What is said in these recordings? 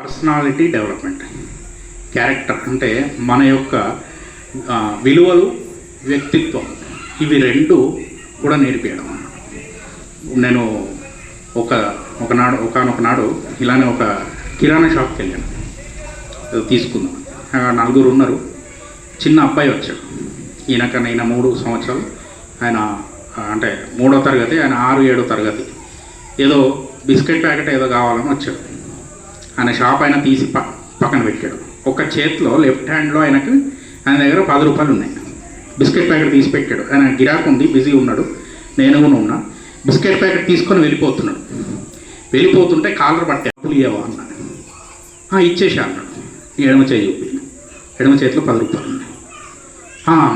Personality development, character అంటే మన యొక్క విలువలు, వ్యక్తిత్వం, ఇవి రెండు కూడా నేర్పించడం. నేను ఒకనొకనాడు ఇలానే ఒక కిరాణా షాప్కి వెళ్ళాను, తీసుకుందాం. నలుగురు ఉన్నారు. చిన్న అబ్బాయి వచ్చాడు. ఈయన 3 సంవత్సరాలు, ఆయన అంటే 3వ తరగతి, ఆయన 6-7వ తరగతి. ఏదో బిస్కెట్ ప్యాకెట్ ఏదో కావాలని వచ్చాడు. ఆయన షాప్ ఆయన తీసి పక్కన పెట్టాడు. ఒక చేతిలో లెఫ్ట్ హ్యాండ్లో ఆయన దగ్గర 10 రూపాయలు ఉన్నాయి. బిస్కెట్ ప్యాకెట్ తీసి పెట్టాడు. ఆయన గిరాకు ఉంది, బిజీ ఉన్నాడు, నేను కూడా ఉన్నా. బిస్కెట్ ప్యాకెట్ తీసుకొని వెళ్ళిపోతుంటే కాలర్ పట్టే, అప్పులు ఇవ్వవా అన్నాడు. ఇచ్చేసా అన్నాడు. ఎడమ చేయి చూపి, ఎడమ చేతిలో 10 రూపాయలు ఉన్నాయి.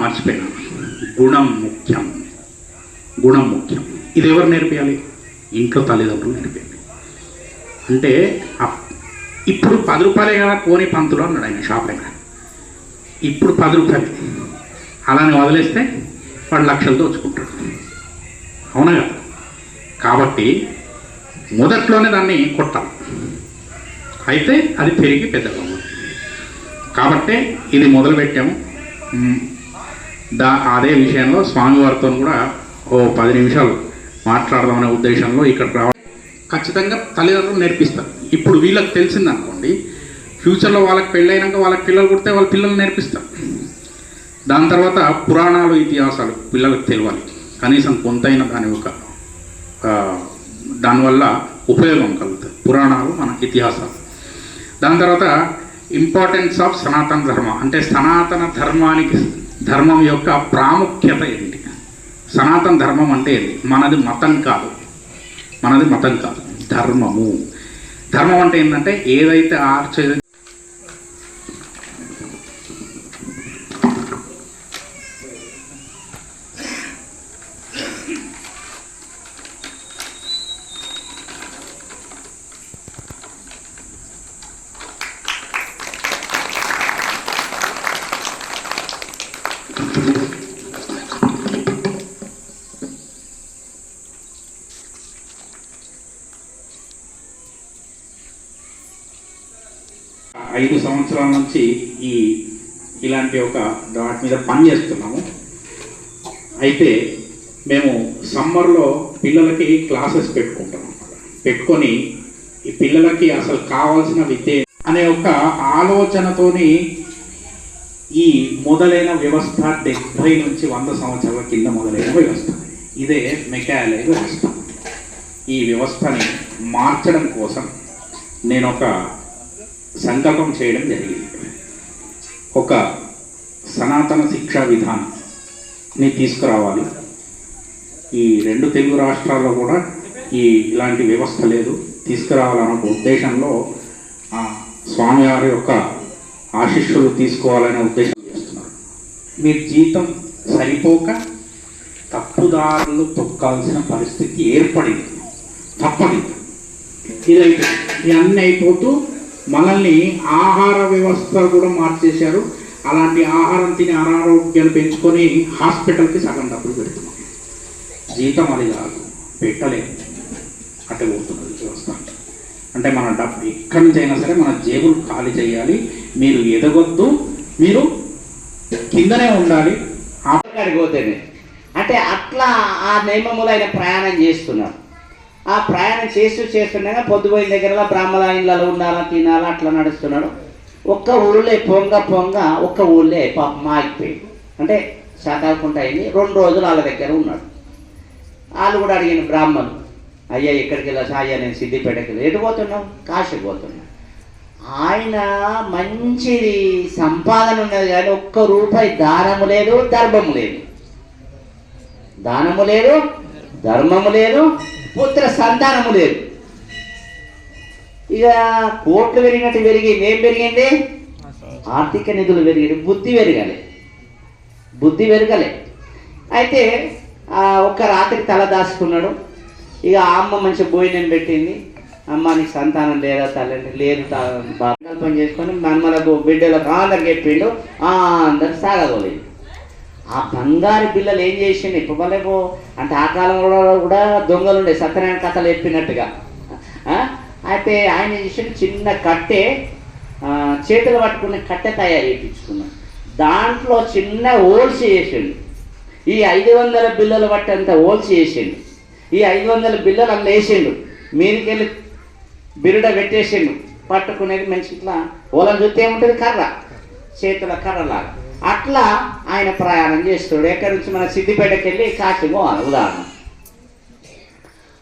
మర్చిపోయినా, గుణం ముఖ్యం. ఇది ఎవరు నేర్పించాలి? ఇంట్లో తల్లిదండ్రులు నేర్పించాలి. అంటే ఇప్పుడు 10 రూపాయలే కదా కోని పంతులు అన్నాడు ఆయన షాప్ అయినా. ఇప్పుడు 10 రూపాయలు అలానే వదిలేస్తే వాడు లక్షలు దోచుకుంటాడు, అవునా కదా? కాబట్టి మొదట్లోనే దాన్ని కొట్టాలి, అయితే అది పెరిగి పెద్దగా ఉంది. కాబట్టి ఇది మొదలుపెట్టాము. అదే విషయంలో స్వామివారితో కూడా 10 నిమిషాలు మాట్లాడదామనే ఉద్దేశంలో ఇక్కడ రావడం. ఖచ్చితంగా తల్లిదండ్రులు నేర్పిస్తారు. ఇప్పుడు వీళ్ళకి తెలిసిందనుకోండి, ఫ్యూచర్లో వాళ్ళకి పెళ్ళైనాక వాళ్ళకి పిల్లలు పుడితే వాళ్ళ పిల్లలు నేర్పిస్తారు. దాని తర్వాత పురాణాలు, ఇతిహాసాలు పిల్లలకు తెలియాలి, కనీసం కొంతైనా దానివల్ల ఉపయోగం కలుగుతుంది. పురాణాలు, మన ఇతిహాసాలు. దాని తర్వాత ఇంపార్టెన్స్ ఆఫ్ సనాతన ధర్మ, అంటే సనాతన ధర్మం యొక్క ప్రాముఖ్యత ఏంటి? సనాతన ధర్మం అంటే ఏంటి? మనది మతం కాదు, ధర్మము. ధర్మం అంటే ఏంటంటే ఏదైతే ఆచరణ 5 సంవత్సరాల నుంచి ఇలాంటి వాటి మీద పని చేస్తున్నాము. అయితే మేము సమ్మర్లో పిల్లలకి క్లాసెస్ పెట్టుకొని ఈ పిల్లలకి అసలు కావాల్సిన విద్య అనే ఒక ఆలోచనతోని ఈ మొదలైన వ్యవస్థ 70 నుంచి 100 సంవత్సరాల కింద మొదలైన వ్యవస్థ. ఇదే మెకాలే వ్యవస్థ. ఈ వ్యవస్థని మార్చడం కోసం నేను ఒక సంకల్పం చేయడం జరిగింది. ఒక సనాతన శిక్షా విధానాన్ని తీసుకురావాలి. ఈ 2 తెలుగు రాష్ట్రాల్లో కూడా ఇలాంటి వ్యవస్థ లేదు, తీసుకురావాలన్న ఒక ఉద్దేశంలో స్వామివారి యొక్క ఆశీస్సులు తీసుకోవాలనే ఉద్దేశం చేస్తున్నారు. మీరు జీతం సరిపోక తప్పుదారులు తొక్కాల్సిన పరిస్థితి ఏర్పడింది, తప్పదు. ఇవన్నీ అయిపోతూ మనల్ని ఆహార వ్యవస్థ కూడా మార్చేశారు. అలాంటి ఆహారం తిని అనారోగ్యాలు పెంచుకొని హాస్పిటల్కి సగం డబ్బులు పెడుతున్నాం. జీతం అది కాదు, పెట్టలేదు, అట్టే పోతున్నది వ్యవస్థ. అంటే మన డబ్బు ఎక్కడి నుంచి అయినా సరే మన జేబులు ఖాళీ చేయాలి. మీరు ఎదగొద్దు, మీరు కిందనే ఉండాలి. అక్కడికి పోతేనే అంటే అట్లా ఆ నియమములు ఆయన ప్రయాణం చేస్తున్నారు. ఆ ప్రయాణం చేస్తుండగా పొద్దుపోయిన దగ్గర బ్రాహ్మణ ఇళ్ళలో ఉండాలా, తినాలా, అట్లా నడుస్తున్నాడు. ఒక్క ఊళ్ళో పొంగ ఒక్క ఊళ్ళో పాపం ఆగిపోయింది. అంటే శాతాకుంట అయింది. 2 రోజులు వాళ్ళ దగ్గర ఉన్నాడు. వాళ్ళు కూడా అడిగిన బ్రాహ్మణులు, అయ్యా ఎక్కడికి వెళ్ళా? అయ్యా నేను సిద్దిపేటకి వెళ్ళి. ఎటు పోతున్నాం? కాశీకి పోతున్నా. ఆయన మంచి సంపాదన ఉన్నది కానీ ఒక్క రూపాయి దానము లేదు, ధర్మము లేదు. దానము లేదు, ధర్మము లేదు, పుత్ర సంతానము లేదు. ఇక కోట్లు పెరిగినట్టు పెరిగింది. ఏం పెరిగింది? ఆర్థిక నిధులు పెరిగింది, బుద్ధి పెరగలే. అయితే ఒక్క రాత్రి తల దాచుకున్నాడు. ఇక అమ్మ మంచి భోజనం పెట్టింది. అమ్మ నీకు సంతానం లేదా? తల్లి లేదు. సంకల్పం చేసుకొని మనకు బిడ్డలకు అందరికి చెప్పిండు. అందరు సాగదోలేదు. ఆ బంగారు పిల్లలు ఏం చేసిండు? ఇప్పుడు వాళ్ళేమో అంటే ఆ కాలంలో కూడా దొంగలు ఉండే, సత్యనారాయణ కథలు చెప్పినట్టుగా అయితే ఆయన చేసిన చిన్న కట్టె చేతులు పట్టుకునే కట్టె తయారు చేయించుకున్నాడు. దాంట్లో చిన్న హోల్స్ చేసిండు. ఈ 500 బిళ్ళలు పట్టేంత హోల్స్ చేసిండు. ఈ 500 బిళ్ళలు అందులో వేసిండు. మీదికెళ్ళి బిరుడ పెట్టేసిండు. పట్టుకునేది మంచి ఇట్లా ఓలను చూస్తే ఏముంటుంది, కర్ర, చేతుల కర్రలాగా. అట్లా ఆయన ప్రయాణం చేస్తాడు. ఎక్కడి నుంచి మన సిద్దిపేటకి వెళ్ళి కాశీ పోవాలి ఉదాహరణ.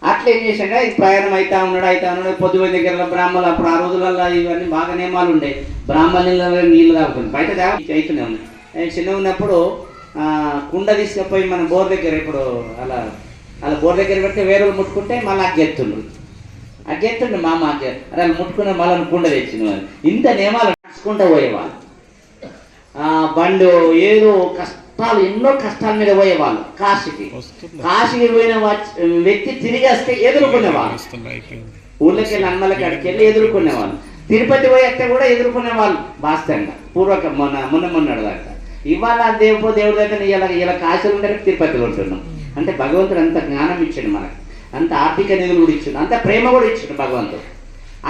అట్లా ఏం చేశాడు, ఈ ప్రయాణం అవుతా ఉన్నాడు. పొద్దుపోయి దగ్గర బ్రాహ్మణులు అప్పుడు ఆ రోజులలో ఇవన్నీ బాగా నియమాలు ఉండే. బ్రాహ్మణుల నీళ్ళు తాగుతుంది, బయట అవుతూనే ఉంది. నేను చిన్న ఉన్నప్పుడు కుండ తీసుకుపోయి మన బోర్ దగ్గర, ఇప్పుడు అలా బోర్ దగ్గర పెడితే వేరే ముట్టుకుంటే మళ్ళీ అగ్గెత్తుండే మామ అరే వాళ్ళు ముట్టుకున్న మళ్ళీ కుండ తెచ్చిన వాళ్ళు. ఇంత నియమాలు నడుచుకుంటూ పోయేవాళ్ళు. బండు ఏదో కష్టాలు, ఎన్నో కష్టాల మీద పోయేవాళ్ళు. కాశీకి పోయిన వ్యక్తి తిరిగి వస్తే ఎదుర్కొనేవాళ్ళు. ఊళ్ళకి వెళ్ళి అన్నలకి అక్కడికి వెళ్ళి ఎదుర్కొనేవాళ్ళు. తిరుపతి పోయేస్తే కూడా ఎదుర్కొనేవాళ్ళు వాస్తవంగా. మొన్నటి దాకా. ఇవాళ దేవుడి దగ్గర ఇలా కాశీలు ఉండే తిరుపతిలో ఉంటున్నాం. అంటే భగవంతుడు అంత జ్ఞానం ఇచ్చాడు మనకు, అంత ఆర్థిక నిధులు కూడా ఇచ్చిండు, అంత ప్రేమ కూడా ఇచ్చిండు భగవంతుడు.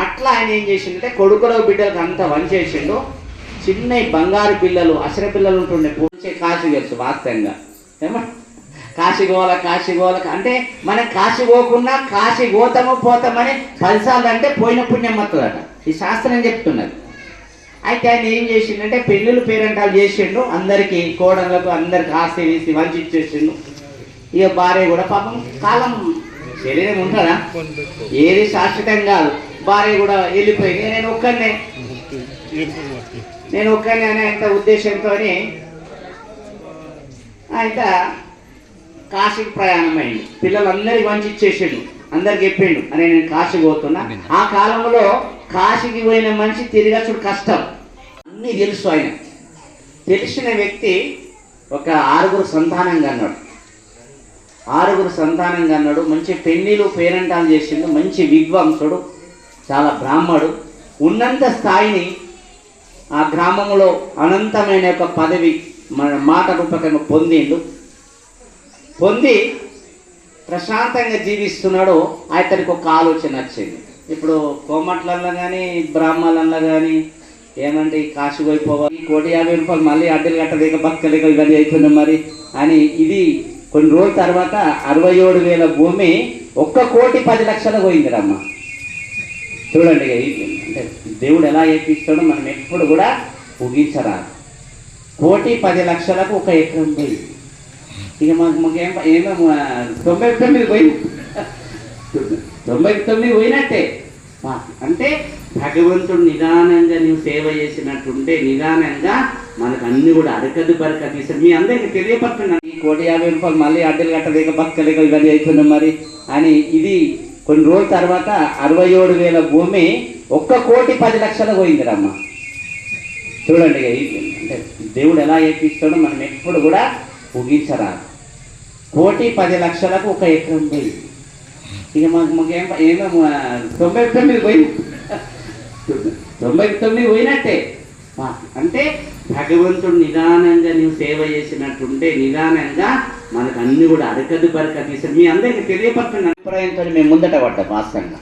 అట్లా ఆయన ఏం చేసిండంటే కొడుకుల బిడ్డలకు అంత వంచేసిండు. చిన్న బంగారు పిల్లలు, అసర పిల్లలు ఉంటుండే పూర్తి కాశీ తెలుసు వాస్తవంగా. ఏమో కాశీ గోల అంటే మనం కాశీ పోకుండా కాశీ పోతామని 10 సార్లు అంటే పోయిన పుణ్యం వస్తుందట. ఈ శాస్త్రం చెప్తున్నది. అయితే ఆయన ఏం చేసిండంటే పెళ్ళిళ్ళు పేరెంటాలు చేసిండు. అందరికీ కోడళ్ళకు అందరికి ఆస్తి వేసి వంచి ఇచ్చేసిండు. ఇక భార్య కూడా పాపం కాలం శరీరం ఉంటుందా, ఏది శాశ్వతం కాదు. భార్య కూడా వెళ్ళిపోయింది. నేను ఒక్కనే అనే అంత ఉద్దేశంతో ఆయన కాశీకి ప్రయాణం అయింది. పిల్లలందరికీ వంచి ఇచ్చేసిండు, అందరికి చెప్పిండు అని నేను కాశీ పోతున్నా. ఆ కాలంలో కాశీకి పోయిన మనిషి తిరిగచ్చుడు కష్టం, అన్నీ తెలుసు. ఆయన తెలిసిన వ్యక్తి ఒక 6 సంతానంగా అన్నాడు. 6 సంతానంగా అన్నాడు. మంచి పెళ్లిలు పేరంటాలు చేసిండు. మంచి విద్వాంసుడు, చాలా బ్రాహ్మడు. ఉన్నంత స్థాయిని ఆ గ్రామంలో అనంతమైన ఒక పదవి మాట రూపకంగా పొంది ప్రశాంతంగా జీవిస్తున్నాడు. అతనికి ఒక ఆలోచన వచ్చింది. ఇప్పుడు కోమట్లల్లో కానీ బ్రాహ్మణులలో కానీ ఏమంటే కాశీ పోయిపోవాలి, 1,50,000 రూపాయలు మళ్ళీ అడ్డలు కట్టలేక బతకలేక ఇవన్నీ అవుతున్నాయి మరి అని. ఇది కొన్ని రోజుల తర్వాత 67,000 భూమి 1,10,00,000 పోయింది రమ్మ. చూడండి, అంటే దేవుడు ఎలా ఏపిస్తాడో మనం ఎప్పుడు కూడా ఊహించరాదు. 1,10,00,000కు 1 ఎకరం పోయింది. ఇక ఏమో 99 పోయింది. 99 పోయినట్టే. అంటే భగవంతుడు నిదానంగా నువ్వు సేవ చేసినట్టుంటే నిదానంగా మనకు అన్ని కూడా అరకదు బరకదు ఇస్తాడు. మీ అందరికీ తెలియపడుతున్నాను. ఈ 1,50,000 రూపాయలు మళ్ళీ అడ్డలు కట్టలేక బతకలేక ఇవన్నీ అవుతున్నాయి మరి అని. ఇది కొన్ని రోజుల తర్వాత 67,000 భూమి 1,10,00,000 పోయింది రమ్మ. చూడండి, అంటే దేవుడు ఎలా ఏపిస్తాడో మనం ఎప్పుడు కూడా ఊహించరాదు. 1,10,00,000కు 1 ఎకరం పోయింది. ఇక ఏమో 99 పోయింది. 99 పోయినట్టే. అంటే భగవంతుడు నిదానంగా నువ్వు సేవ చేసినట్టుంటే నిదానంగా మనకు అన్ని కూడా అరకదు బరకదు ఇస్తాడు. మీ అందరికీ తెలియపడుతున్న అభిప్రాయంతో మేము ముందట పడ్డాం వాస్తవంగా.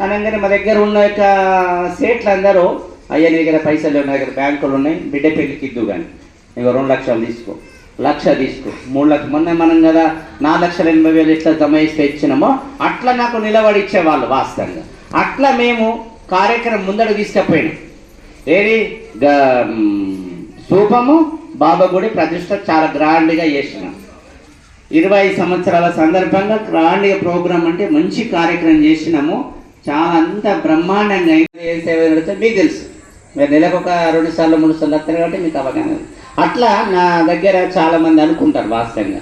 అనగానే మా దగ్గర ఉన్న యొక్క సేట్లు అందరూ, అయ్యా నీ దగ్గర పైసలు లేవు, నా దగ్గర బ్యాంకులు ఉన్నాయి, బిడ్డ పెళ్ళికి ఇద్దు కానీ ఇక 2 లక్షలు తీసుకో, 1,00,000 తీసుకో, 3 లక్షలు. మొన్న మనం కదా 4,80,000 ఎట్లా జమ చేస్తే ఇచ్చినామో అట్లా నాకు నిలబడి ఇచ్చేవాళ్ళు వాస్తవంగా. అట్లా మేము కార్యక్రమం ముందర తీసుకుపోయినాం. ఏది స్థూపము బాబా గుడి ప్రతిష్ట చాలా గ్రాండ్గా చేసినాం. 20 సంవత్సరాల సందర్భంగా గ్రాండ్గా ప్రోగ్రామ్ అంటే మంచి కార్యక్రమం చేసినాము. చాలా అంత బ్రహ్మాండంగా ఏ సేవ మీకు తెలుసు. మీరు నెలకు ఒక 2 సార్లు 3 సార్లు వస్తారు కాబట్టి మీకు అవగాహన. అట్లా నా దగ్గర చాలామంది అనుకుంటారు వాస్తవంగా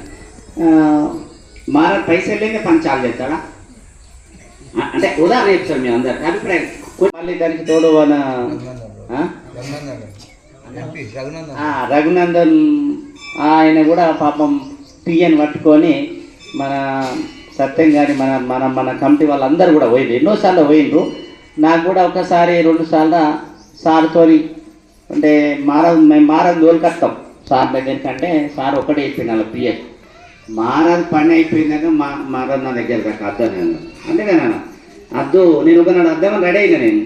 పైసలు లేని పని చాలా చేస్తాడా అంటే ఉదాహరణ చెప్తారు మీ అందరికి అభిప్రాయం. మళ్ళీ దానికి తోడు రఘునందన్ ఆయన కూడా పాపం పిఎన్ పట్టుకొని మన సత్యం కానీ మన కమిటీ వాళ్ళందరూ కూడా పోయింది. ఎన్నోసార్లు పోయిండ్రు. నాకు కూడా ఒకసారి 2 సార్లు సార్తోని అంటే మారం దోలుకొస్తాం సార్ దగ్గరికి. అంటే సార్ ఒకటే అయిపోయింది అలా పిఎన్ మారాది పని అయిపోయిందాక మారన్న దగ్గర అర్థం అంతేనా. అద్దు నేను ఒకనాడు అద్దామని రెడీ అయినా నేను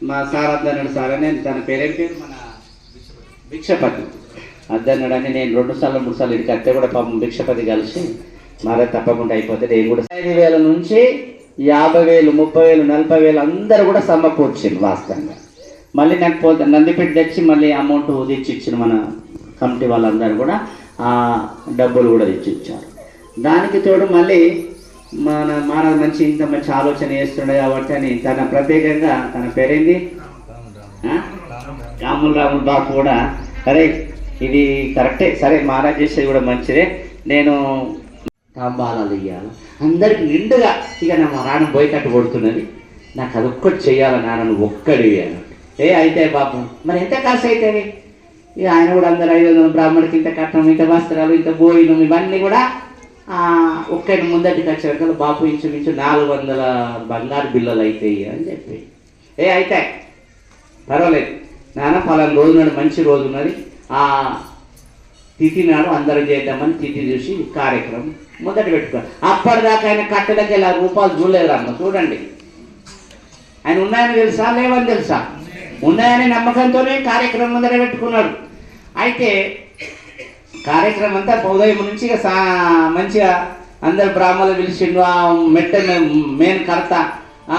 మా సార్ అద్దన్నాడు సార్ అని తన పేరేం పేరు మన భిక్షపతి అద్దన్నాడని నేను 2 సార్లు 3 సార్లు ఇక్కడికి అత్తే కూడా పాపం భిక్షపతి కలిసి మరే తప్పకుండా అయిపోతే నేను కూడా 5,000 నుంచి 50,000 30,000 40,000 అందరూ కూడా సమకూర్చింది వాస్తవంగా. మళ్ళీ నాకు నందిపేట తెచ్చి మళ్ళీ అమౌంట్ తెచ్చి ఇచ్చిన మన కమిటీ వాళ్ళందరూ కూడా ఆ డబ్బులు కూడా తెచ్చి ఇచ్చారు. దానికి తోడు మళ్ళీ మన మంచి ఇంత మంచి ఆలోచన చేస్తుండే కాబట్టి అని తన ప్రత్యేకంగా తన పేరేంది రాములు బాబు కూడా సరే ఇది కరెక్టే సరే మహారాజ్ చేసేది కూడా మంచిదే నేను తాంబాలాలు ఇవ్వాలి అందరికి నిండుగా ఇక నా నాన్న బోయకట్టు కొడుతున్నది నాకు అది ఒక్కటి చెయ్యాలి నాన్న నువ్వు ఒక్కడి అయితే బాబు మరి ఎంత ఖర్చు అవుతుంది ఇక ఆయన కూడా అందరు 500 బ్రాహ్మణుడికి ఇంత కట్నం ఇంత వస్త్రాలు ఇంత భోజనం ఇవన్నీ కూడా ఒక్కటి ముందటికి వచ్చేసరికి బాపు ఇంచుమించు 400 బంగారు బిల్లలు అవుతాయి అని చెప్పి అయితే పర్వాలేదు నాన్న పలానా రోజు నాడు మంచి రోజు ఉన్నది ఆ తిథి నాడు అందరం చేద్దామని తిథి చూసి కార్యక్రమం మొదట పెట్టుకోవాలి. అప్పటిదాకా ఆయన కట్టెలకి ఇలా రూపాయలు చూడలేదు అమ్మ చూడండి ఆయన ఉన్నాయని తెలుసా లేవని తెలుసా ఉన్నాయని నమ్మకంతోనే కార్యక్రమం ముందర పెట్టుకున్నాడు. అయితే కార్యక్రమం అంతా ఉదయం నుంచి మంచిగా అందరు బ్రాహ్మణులు పిలిచిండు ఆ మెట్ట మెయిన్ కర్త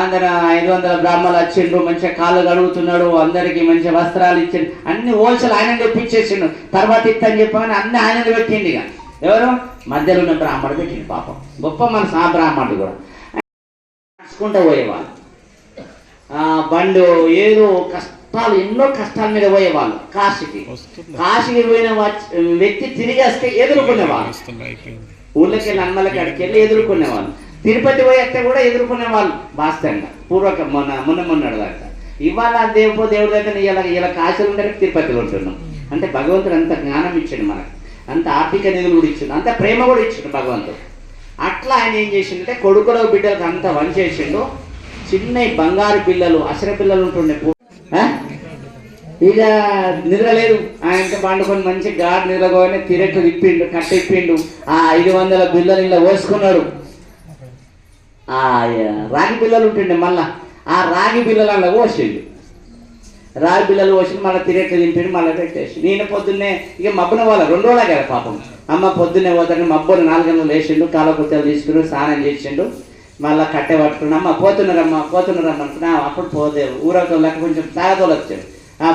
అందరు 500 బ్రాహ్మణులు వచ్చిండ్రు మంచిగా కాళ్ళు కడుగుతున్నాడు అందరికి మంచిగా వస్త్రాలు ఇచ్చిండు అన్ని హోల్సేల్ ఆయన తెప్పించేసిండు తర్వాత ఇత్తని చెప్పమని అన్ని ఆయన పెట్టిండు. ఇక ఎవరు మధ్యలో ఉన్న బ్రాహ్మణుడు పెట్టిండు పాపం గొప్ప మనసు ఆ బ్రాహ్మణుడు కూడా నడుచుకుంటూ పోయేవాళ్ళు బండు ఏదో కష్టాలు ఎన్నో కష్టాల మీద పోయేవాళ్ళు. కాశీకి పోయిన వ్యక్తి తిరిగి వస్తే ఎదుర్కొనేవాళ్ళు ఊళ్ళకి వెళ్ళి అన్నలకి అడికి వెళ్ళి ఎదుర్కొనేవాళ్ళు. తిరుపతి పోయేస్తే కూడా ఎదుర్కొనేవాళ్ళు వాస్తవంగా పూర్వక మొన్నడు దాకా. ఇవాళ దేవుడి దగ్గర ఇలా కాశీలు ఉంటే తిరుపతిలో ఉంటున్నాం అంటే భగవంతుడు అంత జ్ఞానం ఇచ్చాడు మనకు అంత ఆర్థిక నిధులు కూడా ఇచ్చిండు అంత ప్రేమ కూడా ఇచ్చిండు భగవంతుడు. అట్లా ఆయన ఏం చేసిండంటే కొడుకులో బిడ్డలకు అంత వన్ చేసిండు. చిన్న బంగారు పిల్లలు అసర పిల్లలు ఉంటుండే ఇక నిద్ర లేదు ఆయన పండుకొని మంచి గాడి నిద్రపోయి తిరట్టు తిప్పిండు కట్టిప్పిండు ఆ 500 బిల్లలు ఇలా పోసుకున్నాడు. ఆ రాగి పిల్లలు ఉంటుండే మళ్ళా ఆ రాగి పిల్లలు అలా పోసిండు రాగి పిల్లలు పోసి మళ్ళీ తిరట్లు దింపిండు మళ్ళీ పెట్టేసి నేను పొద్దున్నే ఇక మబ్బున వాళ్ళ 2 రోజులే కదా పాపం అమ్మ పొద్దున్నే పోతాడు మబ్బున 4 గంటలు లేచిండు కాలకుత్తలు తీసుకుని స్నానం చేసిండు మళ్ళీ కట్టె పట్టుకుని అమ్మ పోతున్నారమ్మా అనుకున్నా అప్పుడు పోతే ఊరతో లెక్క కొంచెం తాగతోలు వచ్చాడు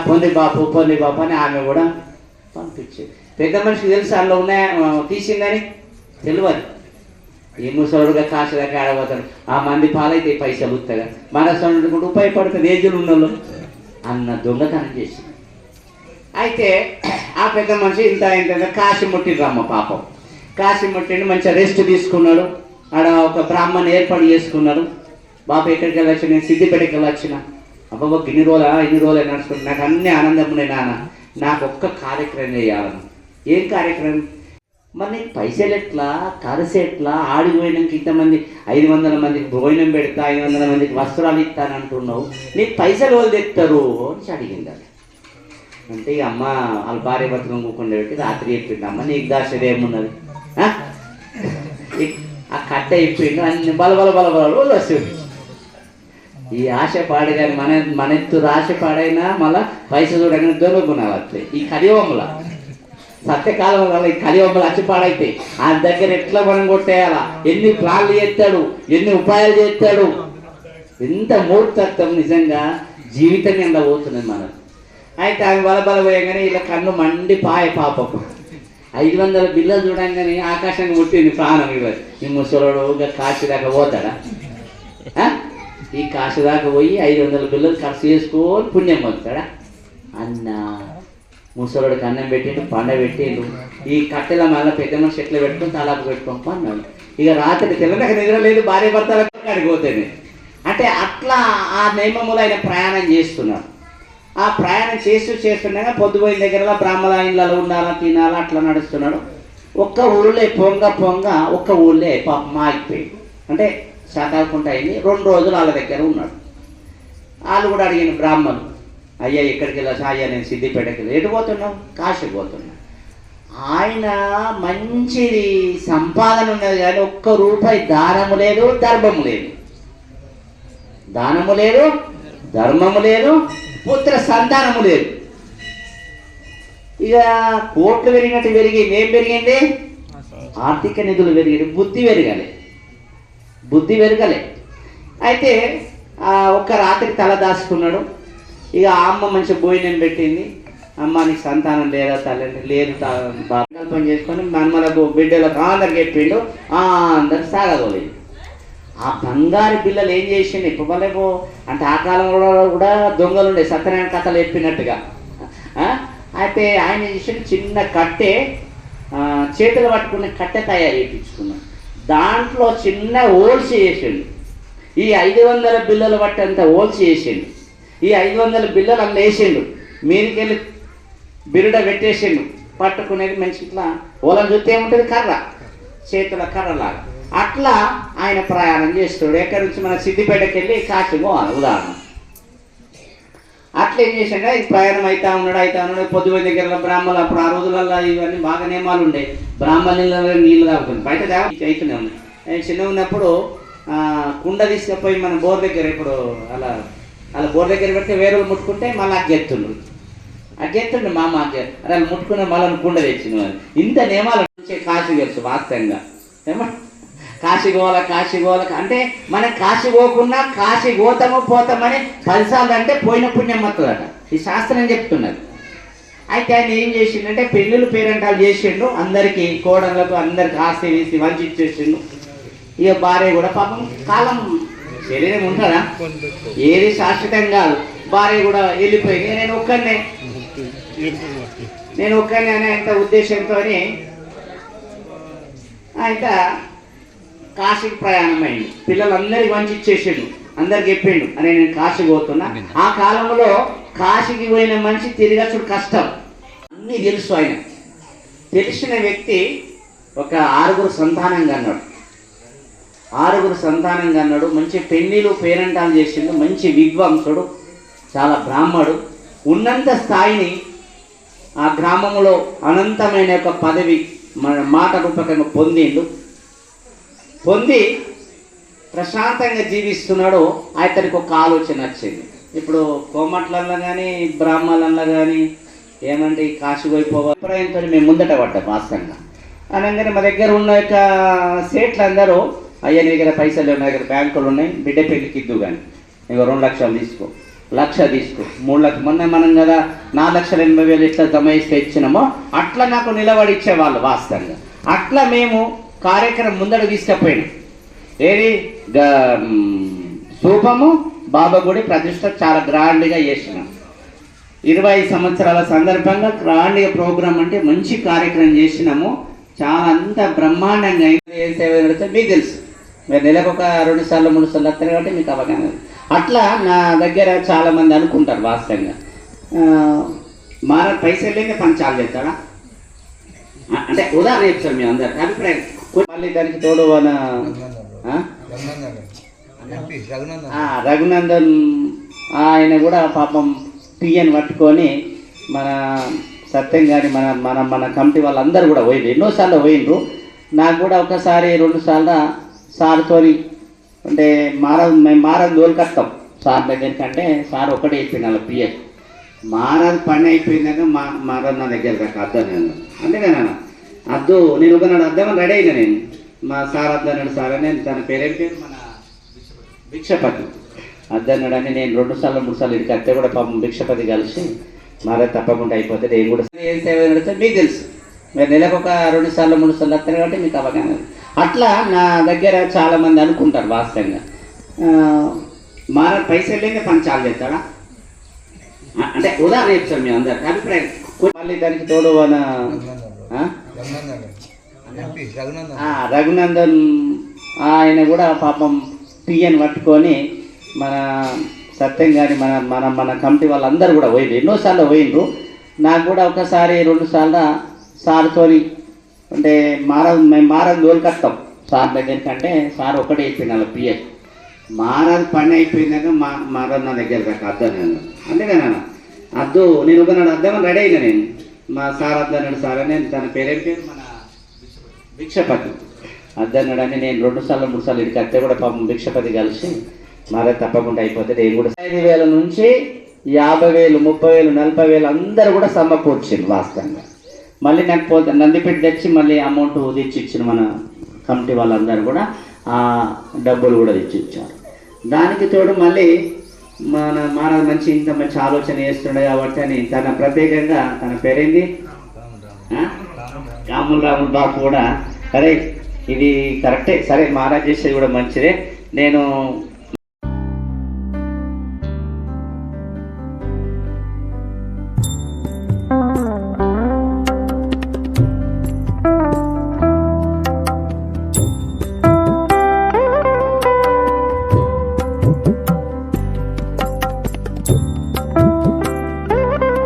పొంది బాపు అని ఆమె కూడా పంపించేది. పెద్ద మనిషికి తెలుసు అందులో ఉన్నాయా తీసిందని తెలియదు. ఈ ముసలుడుగా కాశీ దగ్గర ఆడబోతాడు ఆ మంది పాలైతే పైసలు ఉత్తగా మన సొంత ఉపయోగపడుతుంది ఏజులు ఉన్నోళ్ళు అన్న దొంగతనం చేసి. అయితే ఆ పెద్ద మనిషి ఇంత కాశీ ముట్టిండ్రమ్మ పాపం కాశీ ముట్టిండు మంచిగా రెస్ట్ తీసుకున్నాడు. ఆడ ఒక బ్రాహ్మణ్ ఏర్పాటు చేసుకున్నాడు. బాబు ఎక్కడికి వెళ్ళొచ్చు నేను సిద్దిపేటకి వెళ్ళొచ్చిన అబ్బాబా ఇన్ని రోజులు నడుచుకుంటు నాకు అన్నీ ఆనందం ఉన్నాయి నాన్న నాకు ఒక్క కార్యక్రమం చేయాలను. ఏం కార్యక్రమం మరి నీకు పైసలు ఎట్లా కరసి ఎట్లా ఆడిపోయినాక ఇంతమంది 500 మందికి భోజనం పెడతా 500 మందికి వస్త్రాలు ఇస్తానంటున్నావు నీకు పైసలు వాళ్ళు తెస్తారు అని అడిగింది. అంటే ఇక అమ్మ వాళ్ళ భార్య భర్తను కూకుండా పెట్టి రాత్రి చెప్పిండు అమ్మ నీకు దాచేది ఏమున్నది ఆ కట్ట ఇప్పిండు అన్ని బలబల వస్తుంది. ఈ ఆశ పాడు కానీ మన ఎత్తు ఆశ పాడైనా మళ్ళీ పైసలు చూడగానే దొంగ గుణాలు వస్తాయి. ఈ కలియుగంలో సత్యకాలం వల్ల ఈ కలియుగంలో వచ్చి పాడైతాయి. ఆ దగ్గర ఎట్లా మనం కొట్టేయాలా ఎన్ని ప్లాన్లు చేస్తాడు ఎన్ని ఉపాయాలు చేస్తాడు ఎంత మూర్తత్వం నిజంగా జీవితం ఎంత పోతున్నది మనం. అయితే ఆమె బలబల పోయగానే ఇలా కన్ను మండి పాపం 500 బిల్లలు చూడంగానే ఆకాశానికి ముట్టింది ప్రాణం. ఈ ముసలోడు కాశీ దాకా పోతాడా ఈ కాశీ దాకా పోయి 500 బిల్లలు ఖర్చు చేసుకొని పుణ్యం పొందుతాడా అన్న ముసలోడికి అన్నం పెట్టిండు పండ పెట్టిండు. ఈ కట్టెల మళ్ళీ పెద్ద మనిషి ఎట్లా పెట్టుకొని తలాపు పెట్టుకొని పన్నాడు. ఇక రాత్రి తెల్లదాకా నిద్ర లేదు భార్య భర్తలకు అక్కడికి పోతేనే అంటే అట్లా ఆ నియమములు ఆయన ప్రయాణం చేస్తున్నాడు. ఆ ప్రయాణం చేస్తుండగా పొద్దుపోయిన దగ్గర బ్రాహ్మణ ఇళ్ళలో ఉండాలా తినాలా అట్లా నడుస్తున్నాడు. ఒక్క ఊళ్ళో పొంగ ఒక్క ఊళ్ళో పాపం ఆగిపోయింది అంటే శాతాకుంటా అయింది. 2 రోజులు వాళ్ళ దగ్గర ఉన్నాడు. వాళ్ళు కూడా అడిగిన బ్రాహ్మణులు అయ్యా ఎక్కడికి వెళ్ళా అయ్యా నేను సిద్దిపేటకి వెళ్ళి ఎటు పోతున్నావు కాశీకి పోతున్నా. ఆయన మంచిది సంపాదన ఉన్నది కానీ ఒక్క రూపాయి దానము లేదు ధర్మము లేదు. దానము లేదు, ధర్మము లేదు, పుత్ర సంతానము లేదు. ఇక కోట్లు పెరిగినట్టు పెరిగింది. ఏం పెరిగింది? ఆర్థిక నిధులు పెరిగింది, బుద్ధి పెరగలే. అయితే ఒక్క రాత్రి తల దాచుకున్నాడు. ఇక ఆ అమ్మ మంచి భోజనం పెట్టింది. అమ్మ నీకు సంతానం లేదా తల్లి? లేదు సంకల్పం చేసుకొని మనమలకు బిడ్డలకు అందరికి చెప్పిండు. అందరు సాగదోలేదు. ఆ బంగారు పిల్లలు ఏం చేసిండు ఇప్పుడు వాళ్ళేమో అంటే ఆ కాలంలో కూడా దొంగలు ఉండే సత్యనారాయణ కథలు చెప్పినట్టుగా. అయితే ఆయన చేసిన చిన్న కట్టె, చేతులు పట్టుకునే కట్టె తయారు చేయించుకున్నాడు. దాంట్లో చిన్న హోల్స్ చేసిండు. ఈ 500 బిల్లలు పట్టేంత హోల్స్ చేసిండు. ఈ 500 బిల్లలు అందులో వేసిండు. మీదికెళ్ళి బిరుడ పెట్టేసిండు. పట్టుకునేది మంచి ఇట్లా ఓలను చూస్తే ఏముంటుంది? కర్ర, చేతుల కర్రలాగా. అట్లా ఆయన ప్రయాణం చేస్తాడు. ఎక్కడి నుంచి మన సిద్దిపేటకి వెళ్ళి కాశీ పోవాలి ఉదాహరణ. అట్లా ఏం చేసాడు? ఈ ప్రయాణం అవుతా ఉన్నాడు. పొద్దుపోయి దగ్గర బ్రాహ్మణులు అప్పుడు ఆ రోజులలో ఇవన్నీ బాగా నియమాలు ఉండే. బ్రాహ్మణుల నీళ్ళు తాగుతుంది, బయట అవుతూనే ఉంది. నేను చిన్న ఉన్నప్పుడు కుండ తీసుకుపోయి మన బోర్ దగ్గర ఇప్పుడు అలా బోర్ దగ్గర పెడితే వేరే ముట్టుకుంటే మళ్ళీ అగ్గెత్తుండే మా అమ్మ అరే వాళ్ళు ముట్టుకున్న మళ్ళీ కుండ తెచ్చిన ఇంత నియమాలు కాశీ తెలుసు వాస్తవంగా. ఏమో కాశీ పోవాలి అంటే మనం కాశీ పోకుండా కాశీ పోతామని 10 సార్లు అంటే పోయిన పుణ్యం వస్తుందట. ఈ శాస్త్రం చెప్తున్నది. అయితే ఆయన ఏం చేసిండంటే పెళ్ళిళ్ళు పేరెంటాలు చేసిండు. అందరికీ కోడళ్ళకు అందరికి ఆస్తి వేసి వంచి ఇచ్చేసిండు. ఇక భార్య కూడా పాపం కాలం శరీరం ఉంటుందా, ఏది శాశ్వతం కాదు. భార్య కూడా వెళ్ళిపోయి నేను ఒక్కనే అనే అంత ఉద్దేశంతో ఆయన కాశీకి ప్రయాణం అయింది. పిల్లలందరికీ వంచి ఇచ్చేసిండు. అందరికి చెప్పిండు అరే నేను కాశీ పోతున్నా. ఆ కాలంలో కాశీకి పోయిన మనిషి తిరగచ్చుడు కష్టం. అన్నీ తెలుసు. ఆయన తెలిసిన వ్యక్తి ఒక 6 సంతానంగా అన్నాడు. మంచి పెళ్లిలు పేరెంటాలు చేసిండు. మంచి విద్వాంసుడు, చాలా బ్రాహ్మడు. ఉన్నంత స్థాయిని ఆ గ్రామంలో అనంతమైన ఒక పదవి మాట రూపకంగా పొంది ప్రశాంతంగా జీవిస్తున్నాడు. అతనికి ఒక ఆలోచన వచ్చింది. ఇప్పుడు కోమట్లల్లో కానీ బ్రాహ్మణులలో కానీ ఏమంటే ఈ కాశీ వైపోవాలి అభిప్రాయంతో మేము ముందట పడ్డాం వాస్తవంగా. అనగానే మా దగ్గర ఉన్న యొక్క సేట్లు అందరూ అయ్యా నీ దగ్గర పైసలు నా దగ్గర బ్యాంకులు ఉన్నాయి, బిడ్డ పెళ్లికి ఇద్దు కానీ ఇక 2 లక్షలు తీసుకో, 1 లక్ష తీసుకో, 3 లక్షలు మొన్న మనం కదా 4,80,000 ఎట్లా జమ చేస్తే ఇచ్చినామో అట్లా నాకు నిలబడి ఇచ్చేవాళ్ళు వాస్తవంగా. అట్లా మేము కార్యక్రమం ముందర తీసుకుపోయినాం. ఏది స్థూపము బాబా గుడి ప్రతిష్ట చాలా గ్రాండ్గా చేసినాం. 20 సంవత్సరాల సందర్భంగా గ్రాండ్గా ప్రోగ్రామ్ అంటే మంచి కార్యక్రమం చేసినాము. చాలా అంత బ్రహ్మాండంగా ఏం సేవ నడితే మీకు తెలుసు. మీరు నెలకు ఒక 2 సార్లు 3 సార్లు వస్తారు కాబట్టి మీకు అవగాహన. అట్లా నా దగ్గర చాలామంది అనుకుంటారు వాస్తవంగా పైసలు లేని పని చాలా చేస్తాడా అంటే ఉదాహరణ చెప్తారు మీ అందరు అభిప్రాయం. మళ్ళీ దానికి తోడు రఘునందన్ ఆయన కూడా పాపం పిఎన్ పట్టుకొని మన సత్యం కానీ మన కమిటీ వాళ్ళందరూ కూడా పోయిండ్రు. ఎన్నోసార్లు పోయిండ్రు. నాకు కూడా ఒకసారి 2 సార్లు సార్తో అంటే మేము మారం దోలుకొస్తాం సార్ దగ్గరికి. అంటే సార్ ఒకటే అయిపోయింది అలా పిఎన్ మారదు పని అయిపోయిందాక మారదు నా దగ్గర దాకా అద్దన్నాను. అంతేగానా అద్దు నేను ఒకనాడు అద్దామని రెడీ అయినా. నేను మా సార్ అద్దన్నాడు సార్ అని తన పేరేం పేరు మన భిక్షపతి అద్దన్నాడని నేను 2 సార్లు 3 సార్లు ఇక్కడికి అత్తే కూడా పాపం భిక్షపతి కలిసి మారే తప్పకుండా అయిపోతే నేను కూడా ఏం సేవ నడితే మీకు తెలుసు. మీరు నెలకు ఒక 2 సార్లు 3 సార్లు వస్తారు కాబట్టి మీకు అవగాహన. అట్లా నా దగ్గర చాలామంది అనుకుంటారు వాస్తవంగా పైసలు లేని పని చాలా చేస్తాడా అంటే ఉదాహరణ చెప్తారు మీ అందరు అభిప్రాయం. మళ్ళీ దానికి తోడు రఘునందన్ ఆయన కూడా పాపం పిఎన్ పట్టుకొని మన సత్యం కానీ మన కమిటీ వాళ్ళందరూ కూడా పోయిండ్రు. ఎన్నోసార్లు పోయిండ్రు. నాకు కూడా ఒకసారి 2 సార్లు సార్తో అంటే మేము మారం దోలుకొస్తాం సార్ దగ్గరికి. అంటే సార్ ఒకటే అయిపోయింది అలా పిఎన్ మారదు పని అయిపోయిందాక మారదు నా దగ్గర దాకా అద్దన్నాను. అంతేగానా అద్దు నేను ఒకనాడు అద్దామని రెడీ అయినా. నేను మా సార్ అద్దన్నాడు సార్ అని తన పేరేం పేరు మన భిక్షపతి అద్దన్నాడని నేను 2 సార్లు 3 సార్లు ఇక్కడికి అత్తే కూడా పాపం భిక్షపతి కలిసి మరి తప్పకుండా అయిపోతుంది. నేను కూడా 5,000 నుంచి 50,000, 30,000, 40,000 అందరూ కూడా సమకూర్చింది వాస్తవంగా. మళ్ళీ నాకు నందిపేట తెచ్చి మళ్ళీ అమౌంట్ తెచ్చి ఇచ్చిన మన కమిటీ వాళ్ళందరూ కూడా ఆ డబ్బులు కూడా తెచ్చి ఇచ్చారు. దానికి తోడు మళ్ళీ మన మంచి ఇంత మంచి ఆలోచన చేస్తుండే కాబట్టి అని తన ప్రత్యేకంగా తన పేరేంది రాములు బాబు కూడా, సరే ఇది కరెక్టే, సరే మహారాజ్ చేసేది కూడా మంచిదే, నేను